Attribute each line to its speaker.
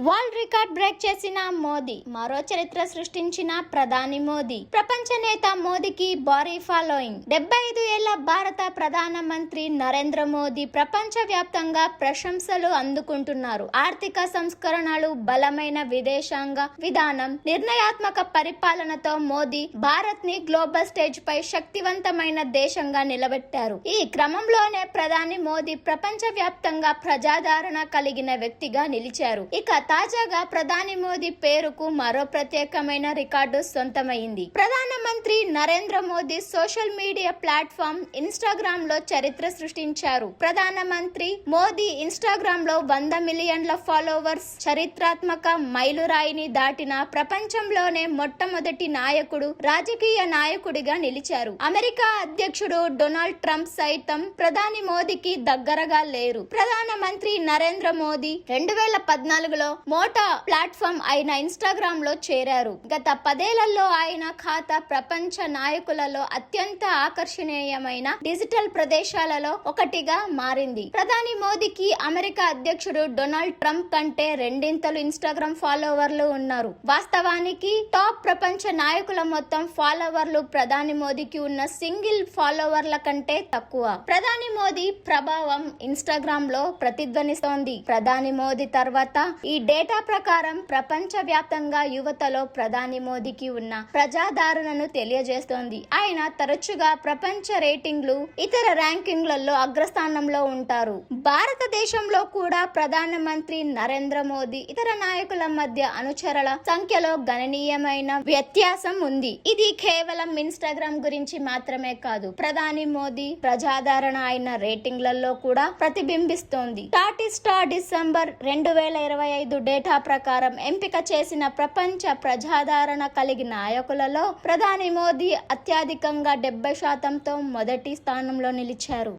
Speaker 1: World record break చేసిన మోదీ, మరో చరిత్ర సృష్టించిన ప్రధాని మోదీ. ప్రపంచ నేత మోదీకి భారీ ఫాలోయింగ్. 75 ఏళ్ల భారత ప్రధానమంత్రి నరేంద్ర మోదీ ప్రపంచ వ్యాప్తంగా ప్రశంసలు అందుకుంటున్నారు. ఆర్థిక సంస్కరణలు, బలమైన విదేశాంగ విధానం, నిర్ణయాత్మక పరిపాలనతో మోదీ భారత్ ని గ్లోబల్ స్టేజ్ పై శక్తివంతమైన దేశంగా నిలబెట్టారు. ఈ క్రమంలోనే ప్రధాని మోదీ ప్రపంచ వ్యాప్తంగా ప్రజాదరణ కలిగిన వ్యక్తిగా నిలిచారు. ఇక తాజాగా ప్రధాని మోదీ పేరుకు మరో ప్రత్యేకమైన రికార్డు సొంతమైంది. ప్రధానమంత్రి Narendra Modi social media platform Instagram లో చరిత్ర సృష్టించారు. ప్రధానమంత్రి మోదీ ఇన్స్టాగ్రామ్ లో 100 మిలియన్ల ఫాలోవర్స్ చరిత్రాత్మక మైలురాయిని దాటిన ప్రపంచంలోనే మొట్టమొదటి నాయకుడు, రాజకీయ నాయకుడిగా నిలిచారు. అమెరికా అధ్యక్షుడు డొనాల్డ్ ట్రంప్ సైతం ప్రధాని మోదీకి దగ్గరగా లేరు. ప్రధానమంత్రి నరేంద్ర మోదీ 2014లో మోటా ప్లాట్ఫామ్ అయిన ఇన్స్టాగ్రామ్ లో చేరారు. గత 10 ఏళ్లలో ఆయన ఖాతా ప్రపంచ నాయకులలో అత్యంత ఆకర్షణీయమైన డిజిటల్ ప్రదేశాలలో ఒకటిగా మారింది. ప్రధాని మోదీకి అమెరికా అధ్యక్షుడు డొనాల్డ్ ట్రంప్ కంటే రెండింతలు ఇన్స్టాగ్రామ్ ఫాలోవర్లు ఉన్నారు. వాస్తవానికి టాప్ ప్రపంచ నాయకుల మొత్తం ఫాలోవర్లు ప్రధాని మోదీకి ఉన్న సింగిల్ ఫాలోవర్ల కంటే తక్కువ. ప్రధాని మోదీ ప్రభావం ఇన్స్టాగ్రామ్ లో ప్రతిధ్వనిస్తోంది. ప్రధాని మోదీ తర్వాత ఈ డేటా ప్రకారం ప్రపంచ వ్యాప్తంగా యువతలో ప్రధాని మోదీకి ఉన్న ప్రజాదరణను తెలియజేస్తోంది. ఆయన తరచుగా ప్రపంచ రేటింగ్లు, ఇతర ర్యాంకింగ్లలో అగ్రస్థానంలో ఉంటారు. భారతదేశంలో కూడా ప్రధానమంత్రి నరేంద్ర మోదీ ఇతర నాయకుల మధ్య అనుచరుల సంఖ్యలో గణనీయమైన వ్యత్యాసం ఉంది. ఇది కేవలం ఇన్స్టాగ్రామ్ గురించి మాత్రమే కాదు, ప్రధాని మోదీ ప్రజాదరణ అయిన రేటింగ్లలో కూడా ప్రతిబింబిస్తోంది. స్టాటిస్టా డిసెంబర్ 2025 డేటా ప్రకారం ఎంపిక చేసిన ప్రపంచ ప్రజాదరణ కలిగిన నాయకులలో ప్రధాని మోదీ అత్యధికంగా 70%తో మొదటి స్థానంలో నిలిచారు.